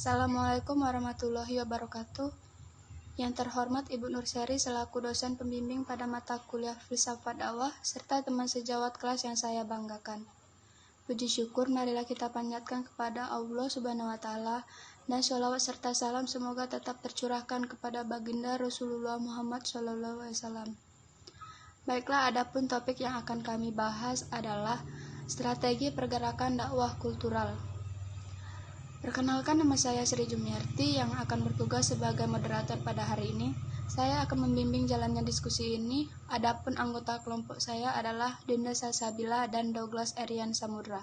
Assalamualaikum warahmatullahi wabarakatuh. Yang terhormat Ibu Nurseri selaku dosen pembimbing pada mata kuliah Filsafat Dakwah serta teman sejawat kelas yang saya banggakan. Puji syukur marilah kita panjatkan kepada Allah Subhanahu wa taala dan sholawat serta salam semoga tetap tercurahkan kepada baginda Rasulullah Muhammad SAW. Baiklah, adapun topik yang akan kami bahas adalah strategi pergerakan dakwah kultural. Perkenalkan, nama saya Sri Jumiarti yang akan bertugas sebagai moderator pada hari ini. Saya akan membimbing jalannya diskusi ini. Adapun anggota kelompok saya adalah Dinda Salsabila dan Douglas Erian Samudra.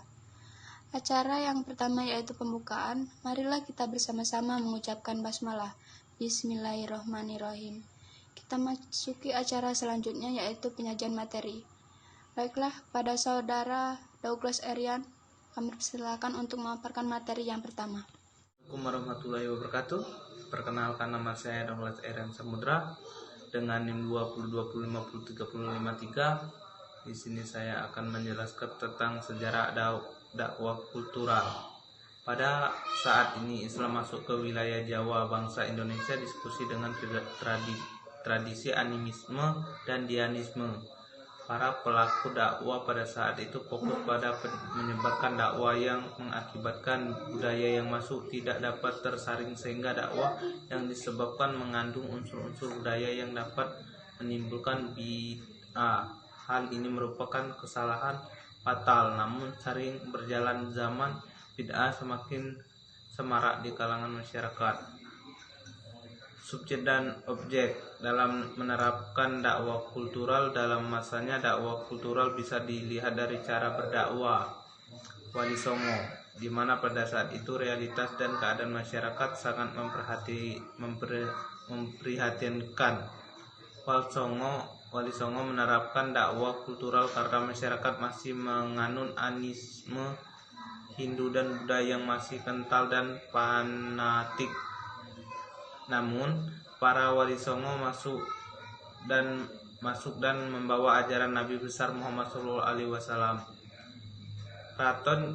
Acara yang pertama yaitu pembukaan. Marilah kita bersama-sama mengucapkan basmalah. Bismillahirrahmanirrahim. Kita masuki acara selanjutnya yaitu penyajian materi. Baiklah, pada saudara Douglas Erian, kami persilakan untuk memaparkan materi yang pertama. Assalamualaikum warahmatullahi wabarakatuh. Perkenalkan, nama saya Douglas Erian Samudra dengan NIM 2020503053. Di sini saya akan menjelaskan tentang sejarah dakwah kultural. Pada saat ini Islam masuk ke wilayah Jawa bangsa Indonesia, diskusi dengan tradisi animisme dan dianisme. Para pelaku dakwah pada saat itu fokus pada menyebarkan dakwah yang mengakibatkan budaya yang masuk tidak dapat tersaring sehingga dakwah yang disebabkan mengandung unsur-unsur budaya yang dapat menimbulkan bid'ah. Hal ini merupakan kesalahan fatal, namun sering berjalan zaman bid'ah semakin semarak di kalangan masyarakat. Subjek dan objek dalam menerapkan dakwah kultural. Dalam masanya dakwah kultural bisa dilihat dari cara berdakwah Wali Songo, di mana pada saat itu realitas dan keadaan masyarakat sangat memprihatinkan. Wali Songo menerapkan dakwah kultural karena masyarakat masih menganut animisme Hindu dan budaya yang masih kental dan fanatik. Namun para wali songo masuk dan membawa ajaran Nabi besar Muhammad SAW. Keraton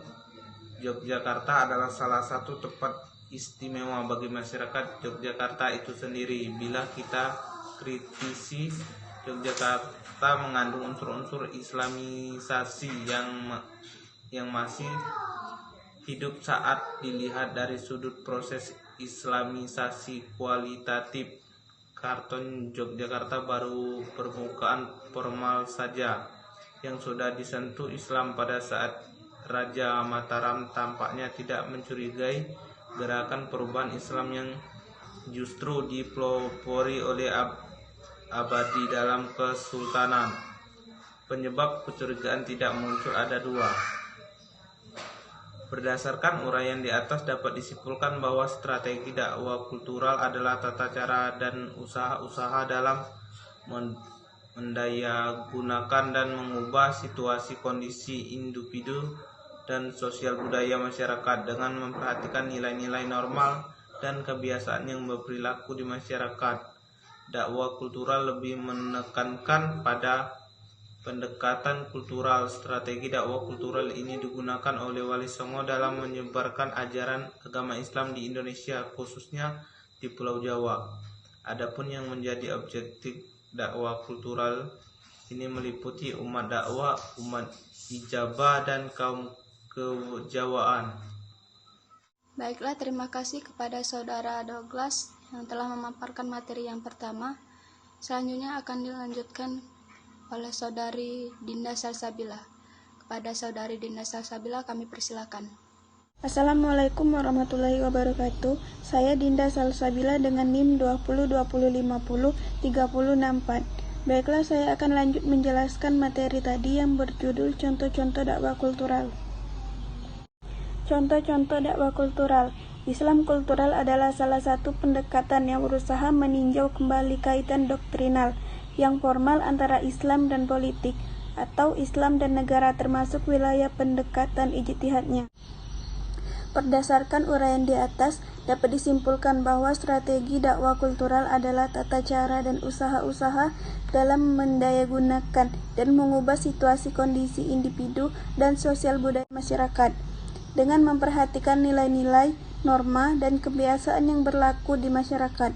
Yogyakarta adalah salah satu tempat istimewa bagi masyarakat Yogyakarta itu sendiri. Bila kita kritisi, Yogyakarta mengandung unsur-unsur islamisasi yang masih hidup saat dilihat dari sudut proses islamisasi kualitatif. Keraton Yogyakarta baru permukaan formal saja yang sudah disentuh Islam pada saat Raja Mataram tampaknya tidak mencurigai gerakan perubahan Islam yang justru dipelopori oleh abadi dalam kesultanan. Penyebab kecurigaan tidak muncul ada dua. Berdasarkan uraian di atas dapat disimpulkan bahwa strategi dakwah kultural adalah tata cara dan usaha-usaha dalam mendayagunakan dan mengubah situasi kondisi individu dan sosial budaya masyarakat dengan memperhatikan nilai-nilai normal dan kebiasaan yang berperilaku di masyarakat. Dakwah kultural lebih menekankan pada pendekatan kultural. Strategi dakwah kultural ini digunakan oleh Wali Songo dalam menyebarkan ajaran agama Islam di Indonesia, khususnya di Pulau Jawa. Adapun yang menjadi objektif dakwah kultural ini meliputi umat dakwah, umat ijabah, dan kaum kejawaan. Baiklah, terima kasih kepada saudara Douglas yang telah memaparkan materi yang pertama. Selanjutnya akan dilanjutkan oleh saudari Dinda Salsabila. Kepada saudari Dinda Salsabila kami persilakan. Assalamualaikum warahmatullahi wabarakatuh. Saya Dinda Salsabila dengan NIM 2020203064. Baiklah, saya akan lanjut menjelaskan materi tadi yang berjudul contoh-contoh dakwah kultural. Contoh-contoh dakwah kultural. Islam kultural adalah salah satu pendekatan yang berusaha meninjau kembali kaitan doktrinal yang formal antara Islam dan politik, atau Islam dan negara, termasuk wilayah pendekatan ijtihadnya. Berdasarkan uraian di atas, dapat disimpulkan bahwa strategi dakwah kultural adalah tata cara dan usaha-usaha dalam mendayagunakan dan mengubah situasi kondisi individu dan sosial budaya masyarakat, dengan memperhatikan nilai-nilai norma, dan kebiasaan yang berlaku di masyarakat.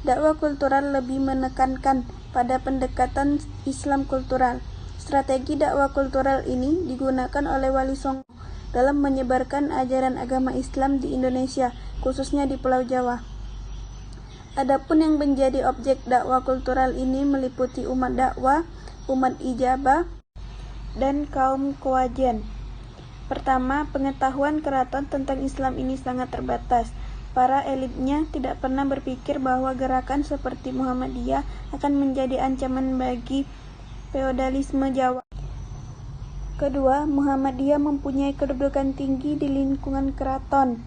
Dakwah kultural lebih menekankan pada pendekatan Islam kultural. Strategi dakwah kultural ini digunakan oleh Wali Songo dalam menyebarkan ajaran agama Islam di Indonesia, khususnya di Pulau Jawa. Adapun yang menjadi objek dakwah kultural ini meliputi umat dakwah, umat ijabah, dan kaum Kowajan. Pertama, pengetahuan keraton tentang Islam ini sangat terbatas. Para elitnya tidak pernah berpikir bahwa gerakan seperti Muhammadiyah akan menjadi ancaman bagi feodalisme Jawa. Kedua, Muhammadiyah mempunyai kedudukan tinggi di lingkungan keraton.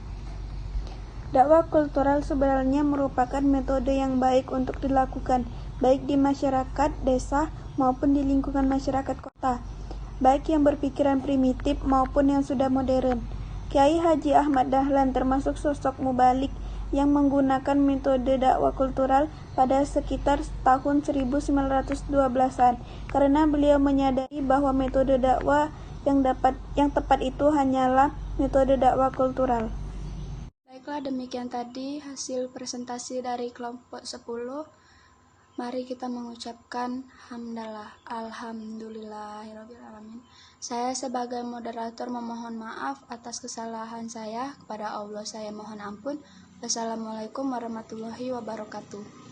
Dakwah kultural sebenarnya merupakan metode yang baik untuk dilakukan, baik di masyarakat desa maupun di lingkungan masyarakat kota, baik yang berpikiran primitif maupun yang sudah modern. Kiai Haji Ahmad Dahlan termasuk sosok mubalik yang menggunakan metode dakwah kultural pada sekitar tahun 1912-an, karena beliau menyadari bahwa metode dakwah yang tepat itu hanyalah metode dakwah kultural. Baiklah, demikian tadi hasil presentasi dari kelompok 10. Mari kita mengucapkan hamdalah, alhamdulillahirrabbilalamin. Saya sebagai moderator memohon maaf atas kesalahan saya. Kepada Allah saya mohon ampun. Wassalamualaikum warahmatullahi wabarakatuh.